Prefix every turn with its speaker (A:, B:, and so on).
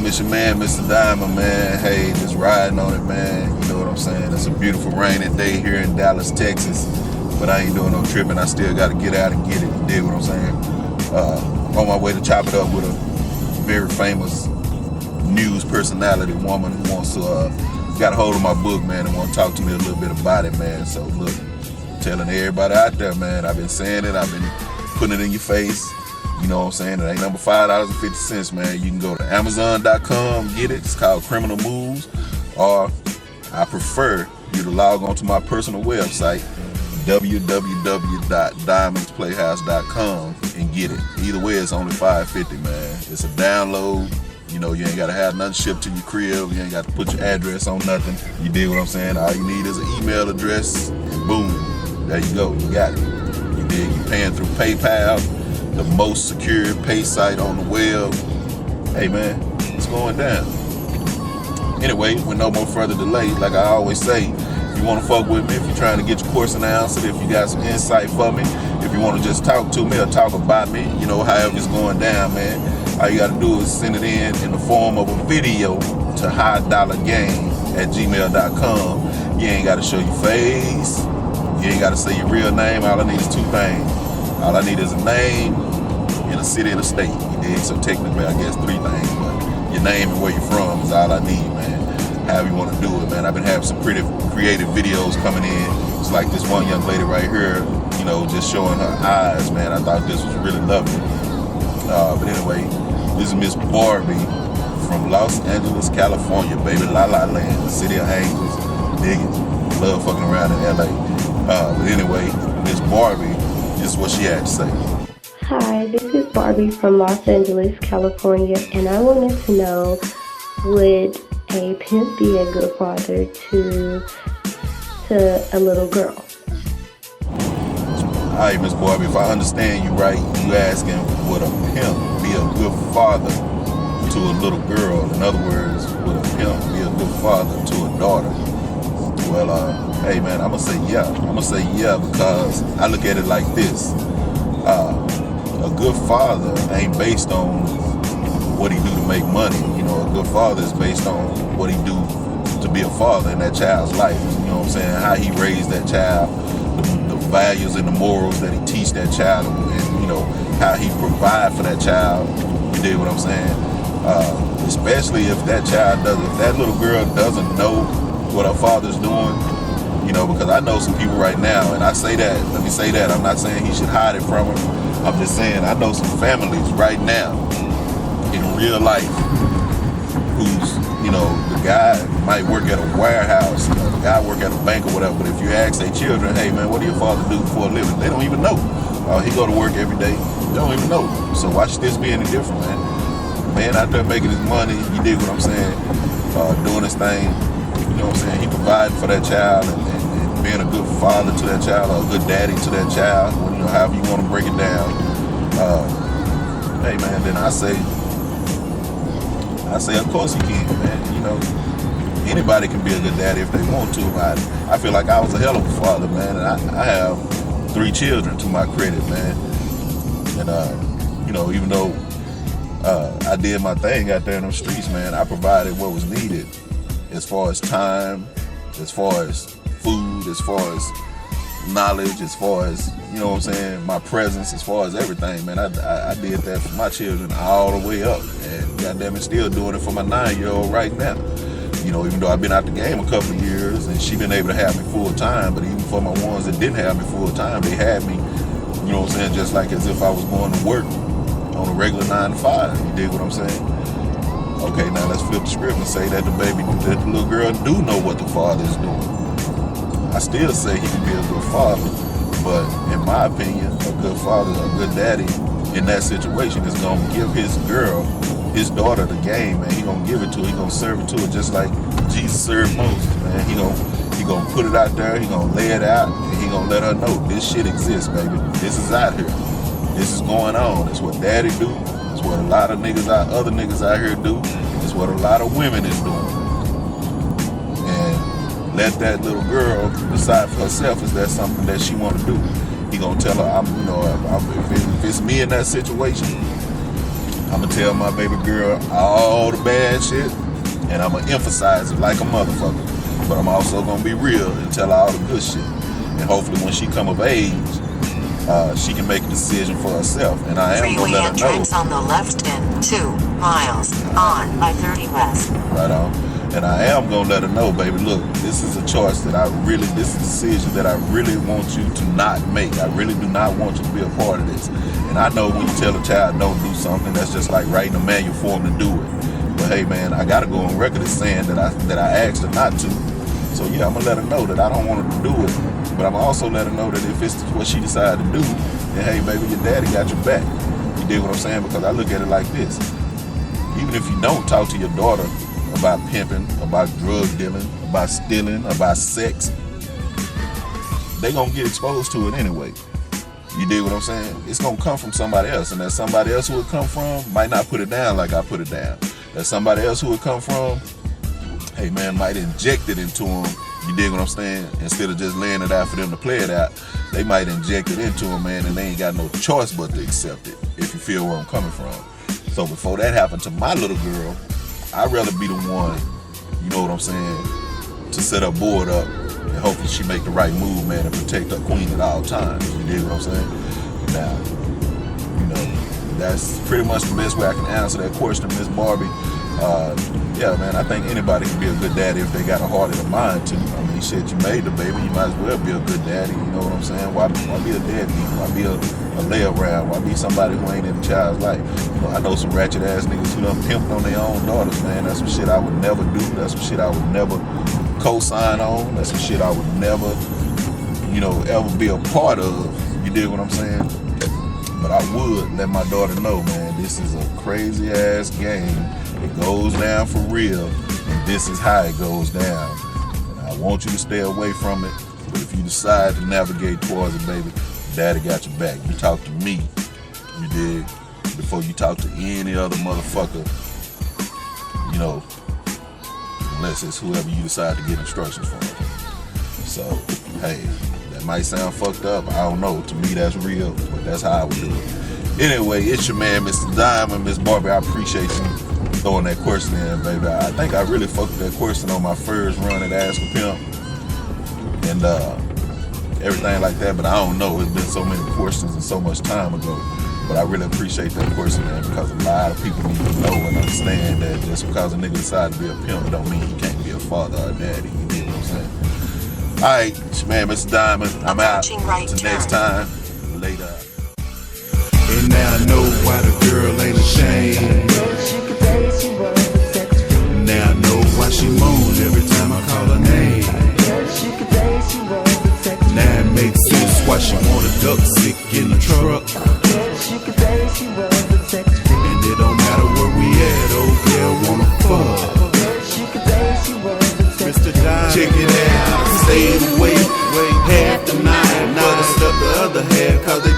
A: Fam, it's your man, Mista Diamond, man. Hey, just riding on it, man. You know what I'm saying? It's a beautiful rainy day here in Dallas, Texas. But I ain't doing no tripping. I still got to get out and get it. You dig what I'm saying? On my way to chop it up with a very famous news personality woman who wants to, got a hold of my book, man, and want to talk to me a little bit about it, man. So, look, telling everybody out there, man, I've been saying it. I've been putting it in your face. You know what I'm saying? It ain't number $5.50, man. You can go to Amazon.com, get it. It's called Criminal Moves. Or I prefer you to log on to my personal website, www.diamondsplayhouse.com, and get it. Either way, it's only $5.50, man. It's a download. You know, you ain't got to have nothing shipped to your crib. You ain't got to put your address on nothing. You dig what I'm saying? All you need is an email address, and boom, there you go. You got it. You dig? You paying through PayPal, the most secure pay site on the web. Hey, man, it's going down. Anyway, with no more further delay, like I always say, if you want to fuck with me, if you're trying to get your question answered, if you got some insight for me, if you want to just talk to me or talk about me, you know, however it's going down, man, all you got to do is send it in the form of a video to highdollargang@gmail.com. You ain't got to show your face. You ain't got to say your real name. All I need is two things. All I need is a name in a city and a state. You dig? So technically, I guess three things, but your name and where you're from is all I need, man. However you want to do it, man. I've been having some pretty creative videos coming in. It's like this one young lady right here, you know, just showing her eyes, man. I thought this was really lovely. But anyway, this is Miss Barbie from Los Angeles, California, baby. La La Land, the city of angels. Dig it. Love fucking around in LA. But anyway, Miss Barbie, this is what she had to say.
B: Hi, this is Barbie from Los Angeles, California, and I wanted to know, would a pimp be a good father to a little girl?
A: Alright, Miss Barbie, if I understand you right, you asking, would a pimp be a good father to a little girl? In other words, would a pimp be a good father to a daughter? Well, hey man, I'm gonna say yeah. I'm gonna say yeah because I look at it like this. A good father ain't based on what he do to make money. You know, a good father is based on what he do to be a father in that child's life. You know what I'm saying? How he raised that child, the values and the morals that he teach that child, and you know, how he provide for that child. You dig what I'm saying? Especially if that little girl doesn't know what her father's doing. You know, because I know some people right now, and I say that, let me say that, I'm not saying he should hide it from her. I'm just saying I know some families right now in real life who's, you know, the guy might work at a warehouse, you know, the guy work at a bank or whatever, but if you ask their children, hey man, what do your father do for a living? They don't even know. He go to work every day. They don't even know. So why should this be any different, man? Man out there making his money, you dig what I'm saying? Doing his thing, you know what I'm saying? He providing for that child and being a good father to that child or a good daddy to that child, you know, however you want to break it down. Hey man, then I say of course he can, man. You know, anybody can be a good daddy if they want to. I feel like I was a hell of a father, man, and I have 3 children to my credit, man. And you know, even though I did my thing out there in the streets, man, I provided what was needed as far as time, as far as food, as far as knowledge, as far as, you know what I'm saying, my presence, as far as everything, man. I did that for my children all the way up, and goddamn it, still doing it for my 9-year-old right now. You know, even though I've been out the game a couple of years, and she been able to have me full time, but even for my ones that didn't have me full time, they had me, you know what I'm saying, just like as if I was going to work on a regular 9 to 5. You dig what I'm saying? Okay, now let's flip the script and say that the little girl do know what the father is doing. I still say he can be a good father, but in my opinion, a good father, a good daddy in that situation is gonna give his daughter the game, man. He gonna give it to her, he gonna serve it to her just like Jesus served Moses, man. He gonna put it out there, he gonna lay it out, and he gonna let her know this shit exists, baby. This is out here. This is going on. It's what daddy do. It's what a lot of other niggas out here do. It's what a lot of women is doing. Let that little girl decide for herself, is that something that she want to do. He gonna tell her, if it's me in that situation, I'm gonna tell my baby girl all the bad shit, and I'm gonna emphasize it like a motherfucker. But I'm also gonna be real and tell her all the good shit. And hopefully when she come of age, she can make a decision for herself. And I am gonna let her know.
C: On the left in 2 miles on I-30 West.
A: Right on. And I am gonna let her know, baby, look, this is a choice that this is a decision that I really want you to not make. I really do not want you to be a part of this. And I know when you tell a child don't do something, that's just like writing a manual for them to do it. But hey man, I gotta go on record as saying that I asked her not to. So yeah, I'm gonna let her know that I don't want her to do it. But I'm also let her know that if it's what she decided to do, then hey baby, your daddy got your back. You dig what I'm saying? Because I look at it like this. Even if you don't talk to your daughter about pimping, about drug dealing, about stealing, about sex, they gonna get exposed to it anyway. You dig what I'm saying? It's gonna come from somebody else, and that somebody else who it come from might not put it down like I put it down. That somebody else who it come from, hey man, might inject it into them. You dig what I'm saying? Instead of just laying it out for them to play it out, they might inject it into them, man, and they ain't got no choice but to accept it, if you feel where I'm coming from. So before that happened to my little girl, I'd rather be the one, you know what I'm saying, to set her board up and hopefully she make the right move, man, and protect her queen at all times. You dig what I'm saying? Now, you know, that's pretty much the best way I can answer that question, Miss Barbie. Yeah, man, I think anybody can be a good daddy if they got a heart and a mind to. I mean, shit, you made the baby, you might as well be a good daddy. You know what I'm saying? Why be a deadbeat? Why be a lay around? Why be somebody who ain't in the child's life? You know, I know some ratchet ass niggas who done pimped on their own daughters, man. That's some shit I would never do. That's some shit I would never co-sign on. That's some shit I would never, you know, ever be a part of. You dig what I'm saying? But I would let my daughter know, man, this is a crazy ass game. It goes down for real, and this is how it goes down. And I want you to stay away from it, but if you decide to navigate towards it, baby, daddy got your back. You talk to me, you dig, before you talk to any other motherfucker, you know, unless it's whoever you decide to get instructions from. So, hey, that might sound fucked up, I don't know. To me, that's real, but that's how I would do it. Anyway, it's your man, Mr. Diamond. Miss Barbie, I appreciate you throwing that question in, baby. I think I really fucked with that question on my first run at Ask a Pimp and everything like that, but I don't know. It's been so many questions and so much time ago. But I really appreciate that question, man, because a lot of people need to know and understand that just because a nigga decided to be a pimp don't mean he can't be a father or a daddy. You know what I'm saying? Alright, it's your man, Mr. Diamond. I'm out. Until next time. Later.
D: And now I know why the girl ain't ashamed. Now I know why she moans every time I call her name. Now it makes sense why she wanna duck sick in the truck. And it don't matter where we at, old girl wanna fuck. Mr. Diamond, check it out, stay away half the night, but I stuck the other half 'cause they